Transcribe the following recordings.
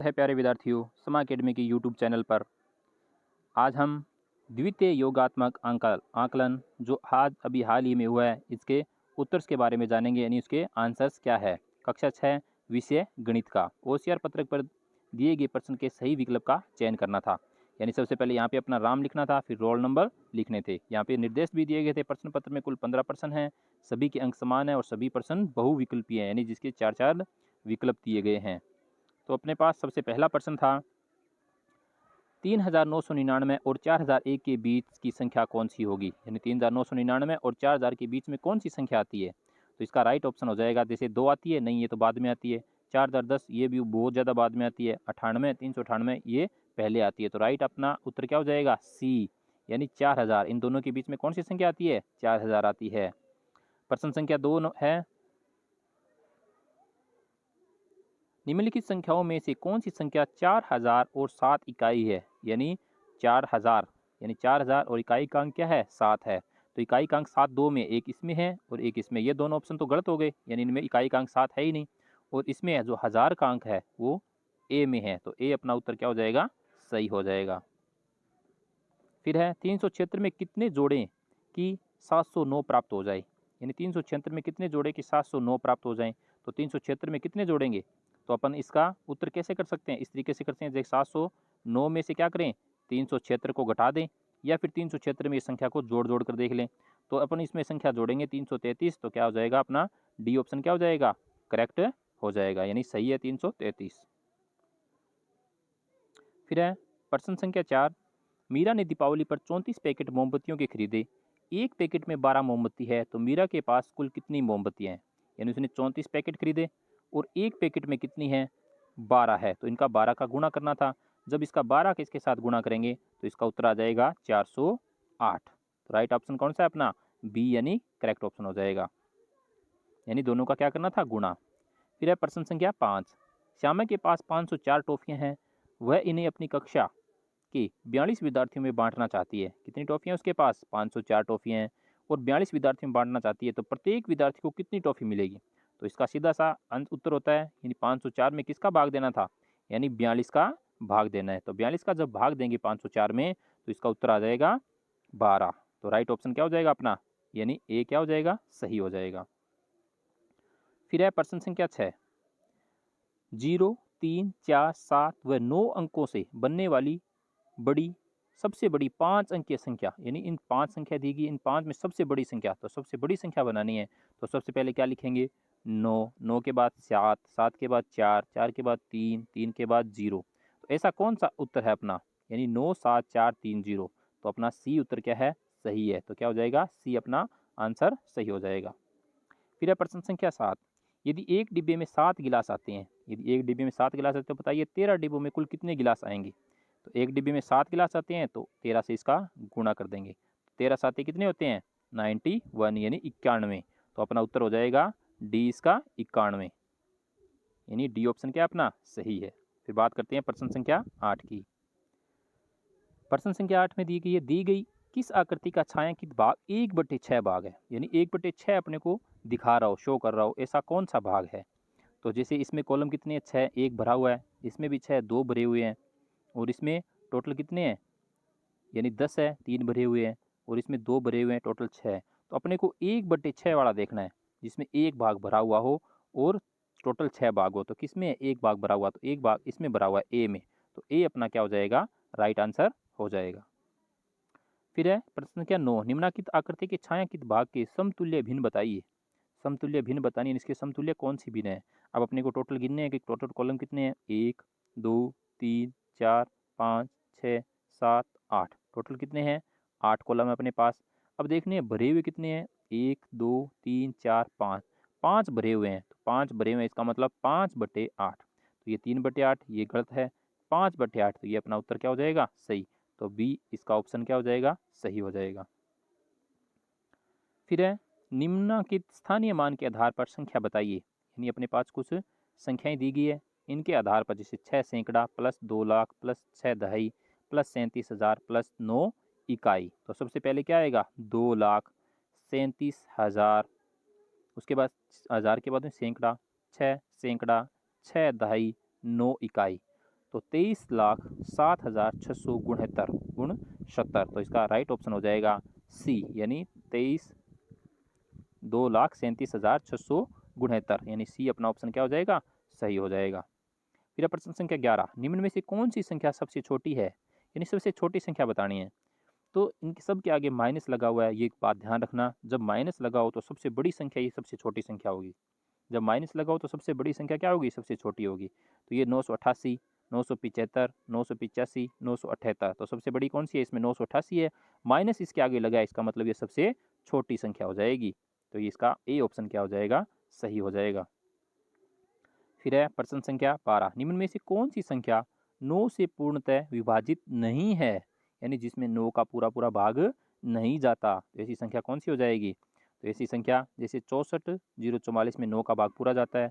है प्यारे विद्यार्थियों, समा अकेडमी की यूट्यूब चैनल पर आज हम द्वितीय योगात्मक आकलन जो आज अभी हाल ही में हुआ है इसके उत्तर्स के बारे में जानेंगे, यानी उसके आंसर्स क्या है। कक्षा 6 विषय गणित का ओसीआर पत्रक पर दिए गए प्रश्न के सही विकल्प का चयन करना था। यानी सबसे पहले यहाँ पे अपना नाम लिखना था, फिर रोल नंबर लिखने थे। यहाँ पे निर्देश भी दिए गए थे। प्रश्न पत्र में कुल 15 प्रश्न हैं, सभी के अंक समान है और सभी प्रश्न बहुविकल्पीय हैं, यानी जिसके 4 विकल्प दिए गए हैं। तो अपने पास सबसे पहला प्रश्न था 3999 और 4001 के बीच की संख्या कौन सी होगी। यानी 3999 और 4000 के बीच में कौन सी संख्या आती है। तो इसका राइट ऑप्शन हो जाएगा, जैसे 2 आती है, नहीं ये तो बाद में आती है। 4010 ये भी बहुत ज़्यादा बाद में आती है। 98 398 ये पहले आती है। तो राइट अपना उत्तर क्या हो जाएगा, सी, यानी 4000। इन दोनों के बीच में कौन सी संख्या आती है, 4000 आती है। प्रश्न संख्या 2 है, निम्नलिखित संख्याओं में से कौन सी संख्या 4000 और 7 इकाई है। यानी 4000 और इकाई का अंक क्या है, 7 है। तो इकाई का अंक 7 दो में, एक इसमें है और एक इसमें। ये दोनों ऑप्शन तो गलत हो गए, यानी इनमें इकाई का अंक 7 है ही नहीं। और इसमें जो 1000 का अंक है वो ए में है, तो ए अपना उत्तर क्या हो जाएगा, सही हो जाएगा। फिर है 376 में कितने जोड़ें कि 709 प्राप्त हो जाए। यानी 376 में कितने जोड़े कि 709 प्राप्त हो जाएं। तो 376 में कितने जोड़ेंगे, तो अपन इसका उत्तर कैसे कर सकते हैं, इस तरीके से करते हैं, जैसे 709 में से क्या करें, 376 को घटा दें, या फिर 376 में इस संख्या को जोड़ जोड़ कर देख लें। तो अपन इसमें संख्या जोड़ेंगे 333, तो क्या हो जाएगा अपना डी ऑप्शन क्या हो जाएगा, करेक्ट हो जाएगा, यानी सही है 333। फिर है प्रश्न संख्या 4, मीरा ने दीपावली पर 34 पैकेट मोमबत्तियों के खरीदे। एक पैकेट में 12 मोमबत्ती है, तो मीरा के पास कुल कितनी मोमबत्तियां हैं। यानी उसने 34 पैकेट खरीदे और एक पैकेट में कितनी है, 12 है। तो इनका 12 का गुणा करना था। जब इसका 12 के इसके साथ गुणा करेंगे तो इसका उत्तर आ जाएगा 408। तो राइट ऑप्शन कौन सा है अपना, बी, यानी करेक्ट ऑप्शन हो जाएगा। यानी दोनों का क्या करना था, गुणा। फिर है प्रश्न संख्या 5, श्यामा के पास 504 टॉफियां हैं, वह इन्हें अपनी कक्षा के 42 विद्यार्थियों में बांटना चाहती है। कितनी टॉफियां उसके पास, 504 टॉफियां हैं और 42 विद्यार्थियों में बांटना चाहती है, तो प्रत्येक विद्यार्थी को कितनी टॉफी मिलेगी। तो इसका सीधा सा उत्तर होता है, यानी 504 में किसका भाग देना था, यानी 42 का भाग देना है। तो 42 का जब भाग देंगे 504 में तो इसका उत्तर आ जाएगा 12। तो राइट ऑप्शन क्या हो जाएगा अपना, यानी ए क्या हो जाएगा, सही हो जाएगा। फिर है प्रश्न संख्या 6, 0 3 4 7 व 9 अंकों से बनने वाली बड़ी सबसे बड़ी 5 अंकीय संख्या। यानी इन 5 संख्या दी गई, इन 5 में सबसे बड़ी संख्या, तो सबसे बड़ी संख्या बनानी है। तो सबसे पहले क्या लिखेंगे, 9, 9 के बाद 7, 7 के बाद 4, 4 के बाद 3, 3 के बाद 0। तो ऐसा कौन सा उत्तर है अपना, यानी 9 7 4 3 0। तो अपना सी उत्तर क्या है, सही है। तो क्या हो जाएगा, सी अपना आंसर सही हो जाएगा। फिर है प्रश्न संख्या 7, यदि एक डिब्बे में 7 गिलास आते हैं, यदि एक डिब्बे में 7 गिलास आते हैं, तो बताइए 13 डिब्बों में कुल कितने गिलास आएंगे। तो एक डिब्बे में 7 गिलास आते हैं, तो 13 से इसका गुणा कर देंगे। 13 सात कितने होते हैं, 91, यानी 91। तो अपना उत्तर हो जाएगा डी, इसका 91, यानी डी ऑप्शन क्या अपना सही है। फिर बात करते हैं प्रश्न संख्या 8 की। प्रश्न संख्या 8 में दी गई किस आकृति का छायांकित भाग 1/6 भाग है। यानी 1/6 अपने को दिखा रहा हो, शो कर रहा हो, ऐसा कौन सा भाग है। तो जैसे इसमें कॉलम कितने हैं, 6, एक भरा हुआ है, इसमें भी 6, 2 भरे हुए हैं, और इसमें टोटल कितने हैं, यानी 10 है, 3 भरे हुए हैं, और इसमें 2 भरे हुए हैं, टोटल 6। तो अपने को 1/6 वाला देखना है, जिसमें एक भाग भरा हुआ हो और टोटल 6 भाग हो। तो किस में एक भाग भरा हुआ, तो एक भाग इसमें भरा हुआ है, ए में। तो ए अपना क्या हो जाएगा, राइट आंसर हो जाएगा। फिर है प्रश्न संख्या 9, निम्नलिखित आकृति के छायांकित भाग के समतुल्य भिन्न बताइए। समतुल्य भिन्न बतानी है, इसके समतुल्य कौन सी भिन्न है। अब अपने को टोटल गिनने हैं कि टोटल कॉलम कितने हैं, 1 2 3 4 5 6 7 8, टोटल कितने हैं, 8 कॉलम है अपने पास। अब देखने हैं भरे हुए कितने हैं, 1 2 3 4 5, 5 भरे हुए हैं। तो 5 भरे हुए हैं, इसका मतलब 5/8। तो ये 3/8 ये गलत है, 5/8, तो ये अपना उत्तर क्या हो जाएगा, सही। तो बी, इसका ऑप्शन क्या हो जाएगा, सही हो जाएगा। फिर है निम्नलिखित स्थानीय मान के आधार पर संख्या बताइए। यानी अपने पास कुछ संख्याएं दी गई है, इनके आधार पर, जैसे 6 सैकड़ा प्लस 2 लाख प्लस 6 दहाई प्लस 37,000 प्लस 9 इकाई। तो सबसे पहले क्या आएगा, 2,37,000, उसके बाद 1000 के बाद में सैकड़ा, 6 सैकड़ा, 6 दहाई, 9 इकाई। तो 23,07,669 गुण 70, तो इसका राइट ऑप्शन हो जाएगा सी, यानी 2,37,669 यानी सी अपना ऑप्शन क्या हो जाएगा, सही हो जाएगा। फिर प्रश्न संख्या 11, निम्न में से कौन सी संख्या सबसे छोटी है, यानी सबसे छोटी संख्या बतानी है। तो इनके सब के आगे माइनस लगा हुआ है, ये एक बात ध्यान रखना, जब माइनस लगा हो तो सबसे बड़ी संख्या ये सबसे छोटी संख्या होगी, जब माइनस लगा हो तो सबसे बड़ी संख्या क्या होगी, सबसे छोटी होगी। तो ये 988, 975, 985, 978, तो सबसे बड़ी कौन सी है, इसमें 988 है, माइनस इसके आगे लगा है, इसका मतलब ये सबसे छोटी संख्या हो जाएगी। तो ये इसका ए ऑप्शन क्या हो जाएगा, सही हो जाएगा। फिर है प्रश्न संख्या 12, निम्न में से कौन सी संख्या 9 से पूर्णतः विभाजित नहीं है, यानी जिसमें 9 का पूरा पूरा भाग नहीं जाता, तो ऐसी संख्या कौन सी हो जाएगी। तो ऐसी संख्या जैसे 64,044 में 9 का भाग पूरा जाता है,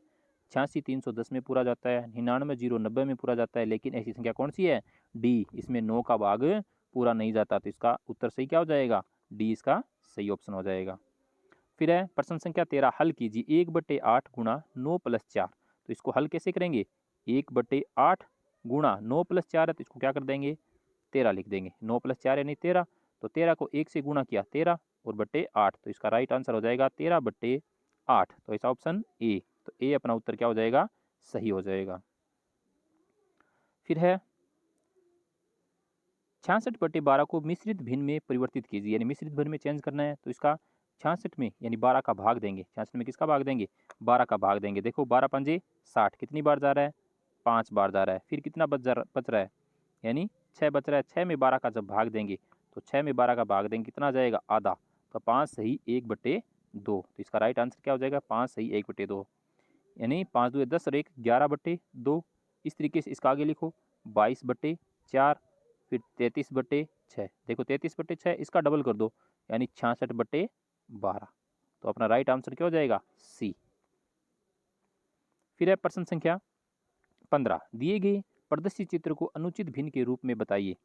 86,310 में पूरा जाता है, 99,090 में पूरा जाता है, लेकिन ऐसी संख्या कौन सी है, डी, इसमें 9 का भाग पूरा नहीं जाता, तो इसका उत्तर सही क्या हो जाएगा, डी इसका सही ऑप्शन हो जाएगा। फिर है प्रश्न संख्या 13, हल कीजिए 1/8 गुणा 9 + 4, तो इसको हल कैसे करेंगे, 1/8 गुणा 9 + 4 है, तो इसको क्या कर देंगे, 13 लिख देंगे, 9 + 4 यानी 13, तो 13 को 1 से गुणा किया 13 और बट्टे 8, तो इसका राइट आंसर हो जाएगा 13/8, तो इसका ऑप्शन ए, तो ए अपना उत्तर क्या हो जाएगा, सही हो जाएगा। फिर है 66/12 को मिश्रित भिन्न में परिवर्तित कीजिए, यानी मिश्रित भिन्न में चेंज करना है, तो इसका 66 में यानी 12 का भाग देंगे, 66 में किसका भाग देंगे, 12 का भाग देंगे। देखो 12 पंजे 60, कितनी बार जा रहा है, 5 बार जा रहा है, फिर कितना बच रहा है, यानी 6 बच रहा है, 6 में 12 का जब भाग देंगे तो 6 में 12 का भाग देंगे कितना आ जाएगा, आधा, तो 5 सही 1/2, तो इसका राइट आंसर क्या हो जाएगा, 5 सही 1/2, यानी 5 दूनी 10 और 1 11/2। इस तरीके से इसका आगे लिखो 22/4, फिर 33/6, देखो 33/6 इसका डबल कर दो यानी 66/12, तो अपना राइट आंसर क्या हो जाएगा, सी। फिर है प्रश्न संख्या 15, दिए गए प्रदर्शित चित्र को अनुचित भिन्न के रूप में बताइए।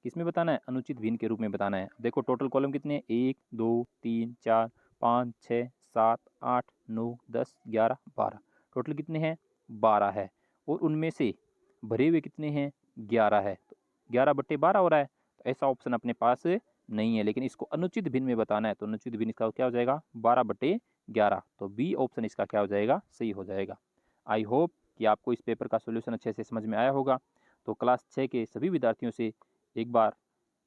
किसमें बताना है, अनुचित भिन्न के रूप में बताना है। देखो टोटल कॉलम कितने हैं, 1 2 3 4 5 6 7 8 9 10 11 12, टोटल कितने हैं, 12 है, और उनमें से भरे हुए कितने हैं, 11 है, तो 11/12 हो रहा है, तो ऐसा ऑप्शन अपने पास नहीं है, लेकिन इसको अनुचित भिन्न में बताना है, तो अनुचित भिन्न इसका क्या हो जाएगा, 12/11, तो बी ऑप्शन इसका क्या हो जाएगा, सही हो जाएगा। आई होप कि आपको इस पेपर का सॉल्यूशन अच्छे से समझ में आया होगा। तो क्लास 6 के सभी विद्यार्थियों से एक बार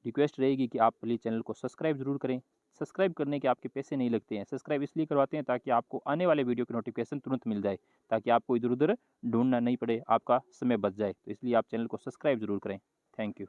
रिक्वेस्ट रहेगी कि आप प्लीज़ चैनल को सब्सक्राइब ज़रूर करें। सब्सक्राइब करने के आपके पैसे नहीं लगते हैं, सब्सक्राइब इसलिए करवाते हैं ताकि आपको आने वाले वीडियो की नोटिफिकेशन तुरंत मिल जाए, ताकि आपको इधर उधर ढूंढना नहीं पड़े, आपका समय बच जाए, तो इसलिए आप चैनल को सब्सक्राइब ज़रूर करें। Thank you.